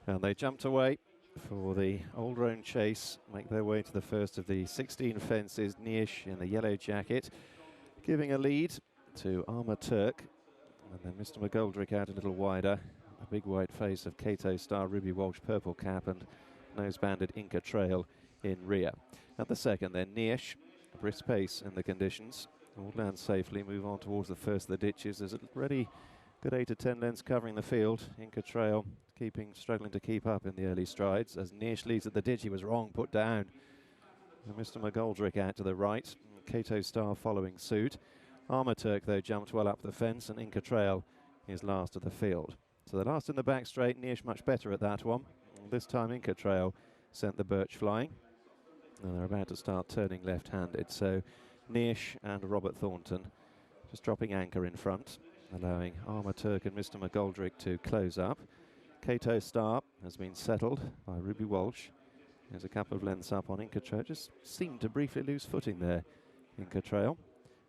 And they jumped away for the Old Roan Chase, make their way to the first of the 16 fences. Niesh in the yellow jacket, giving a lead to Armour Turk. And then Mr. McGoldrick out a little wider. The big white face of Kauto Star, Ruby Walsh, purple cap, and nose-banded Inca Trail in rear. At the second then, Niesh, brisk pace in the conditions. All land safely, move on towards the first of the ditches. There's already good 8 to 10 lengths covering the field. Inca Trail struggling to keep up in the early strides. As Niesh leads at the ditch, he was wrong, put down. And Mr. McGoldrick out to the right. Kauto Star following suit. Armour Turk, though, jumped well up the fence, and Inca Trail is last of the field. So the last in the back straight, Niesh much better at that one. And this time Inca Trail sent the birch flying. And they're about to start turning left-handed. So Niesh and Robert Thornton just dropping anchor in front, allowing Armour Turk and Mr. McGoldrick to close up. Kauto Star has been settled by Ruby Walsh. There's a couple of lengths up on Inca Trail. Just seemed to briefly lose footing there, Inca Trail.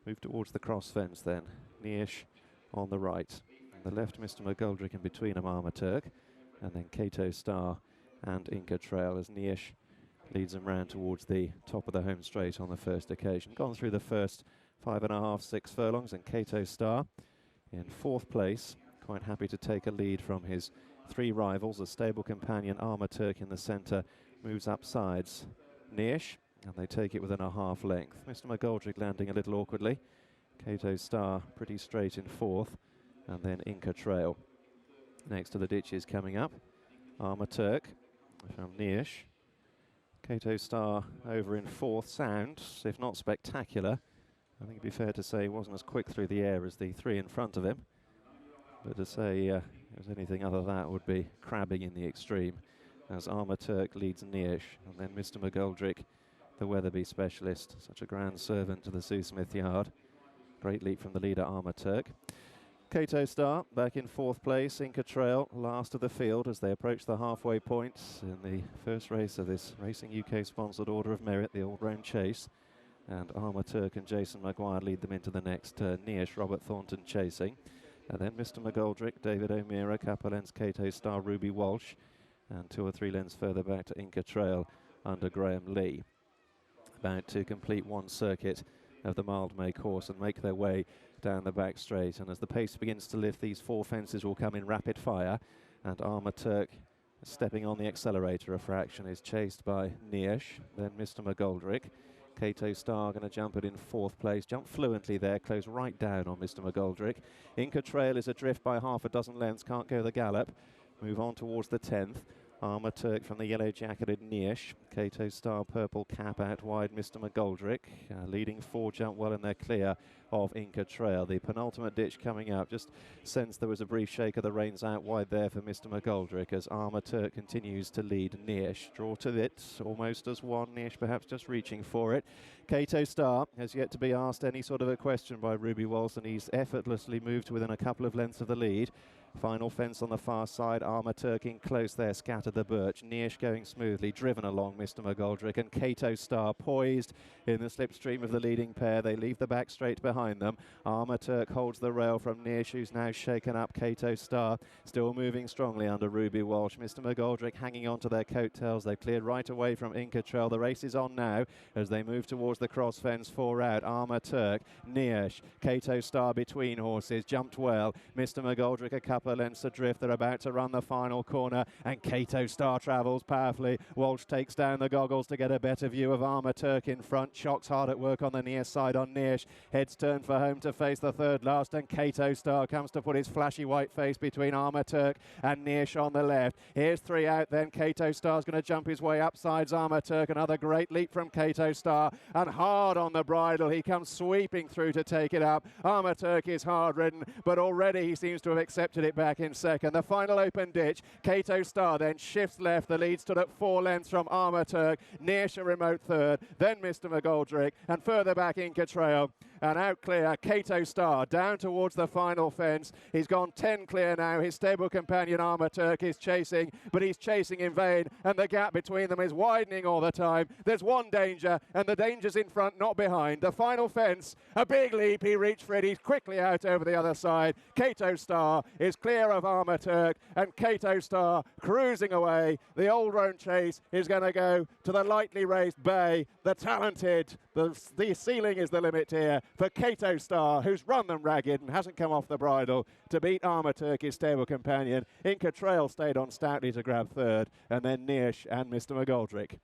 Move towards the cross fence then. Niesh on the right. On the left, Mr. McGoldrick, in between them, Armour Turk. And then Kauto Star and Inca Trail as Niesh leads them round towards the top of the home straight on the first occasion. Gone through the first 5.5, 6 furlongs, and Kauto Star in 4th place. Quite happy to take a lead from his 3 rivals. A stable companion, Armour Turk, in the centre, moves up sides Niesh, and they take it within a half length. Mr. McGoldrick landing a little awkwardly. Kauto Star pretty straight in 4th, and then Inca Trail next to the ditches coming up. Armour Turk from Niesh. Kauto Star over in 4th, sound, if not spectacular. I think it'd be fair to say he wasn't as quick through the air as the 3 in front of him. But to say it was anything other than that would be crabbing in the extreme, as Armour Turk leads Niesh, and then Mr. McGoldrick, the Weatherby specialist, such a grand servant to the Sue Smith yard. Great leap from the leader, Armour Turk. Kauto Star back in 4th place. Inca Trail last of the field as they approach the halfway point in the first race of this Racing UK sponsored Order of Merit, the Old Roan Chase. And Armour Turk and Jason Maguire lead them into the next turn. Niesh, Robert Thornton chasing. And then Mr. McGoldrick, David O'Meara, couple lengths, Kauto Star, Ruby Walsh. And 2 or 3 lengths further back to Inca Trail under Graham Lee. About to complete one circuit of the Mildmay course and make their way down the back straight. And as the pace begins to lift, these 4 fences will come in rapid fire. And Armour Turk, stepping on the accelerator a fraction, is chased by Niesh, then Mr. McGoldrick. Kauto Star going to jump it in 4th place. Jump fluently there, close right down on Mr. McGoldrick. Inca Trail is adrift by half a dozen lengths, can't go the gallop. Move on towards the 10th. Armour Turk from the yellow jacketed Niesh. Kauto Star, purple cap out wide, Mr. McGoldrick. Leading 4 jump well in their clear of Inca Trail. The penultimate ditch coming up. Just sensed there was a brief shake of the reins out wide there for Mr. McGoldrick as Armour Turk continues to lead Niesh. Draw to it, almost as one. Niesh perhaps just reaching for it. Kauto Star has yet to be asked any sort of a question by Ruby Walsh, and he's effortlessly moved to within a couple of lengths of the lead. Final fence on the far side, Armour Turk in close there, scattered the birch. Niesh going smoothly, driven along Mr. McGoldrick, and Kauto Star poised in the slipstream of the leading pair. They leave the back straight behind them. Armour Turk holds the rail from Niesh, who's now shaken up. Kauto Star still moving strongly under Ruby Walsh. Mr. McGoldrick hanging on to their coattails. They've cleared right away from Inca Trail. The race is on now as they move towards the cross fence. 4 out, Armour Turk, Niesh, Kauto Star between horses, jumped well. Mr. McGoldrick a couple of lengths adrift. They're about to run the final corner, and Kauto Star travels powerfully. Walsh takes down the goggles to get a better view of Armour Turk in front. Shocks hard at work on the near side on Niesh. Heads turn for home to face the 3rd last, and Kauto Star comes to put his flashy white face between Armour Turk and Niesh on the left. Here's 3 out then. Kauto Star's going to jump his way upsides Armour Turk. Another great leap from Kauto Star, and hard on the bridle. He comes sweeping through to take it up. Armour Turk is hard ridden, but already he seems to have accepted it back in second. The final open ditch, Kauto Star then shifts left. The lead stood at 4 lengths from Armour Turk. Niesh a remote 3rd, then Mr. McGoldrick, and further back Inca Trail. And out clear, Kauto Star down towards the final fence. He's gone 10 clear now. His stable companion Armour Turk is chasing, but he's chasing in vain, and the gap between them is widening all the time. There's one danger, and the danger's in front, not behind. The final fence, a big leap. He reached for it. He's quickly out over the other side. Kauto Star is is clear of Armour Turk, and Kauto Star cruising away. The Old Roan Chase is going to go to the lightly raced Bay. The talented, the ceiling is the limit here for Kauto Star, who's run them ragged and hasn't come off the bridle to beat Armour Turk, his stable companion. Inca Trail stayed on stoutly to grab third, and then Niersch and Mr. McGoldrick.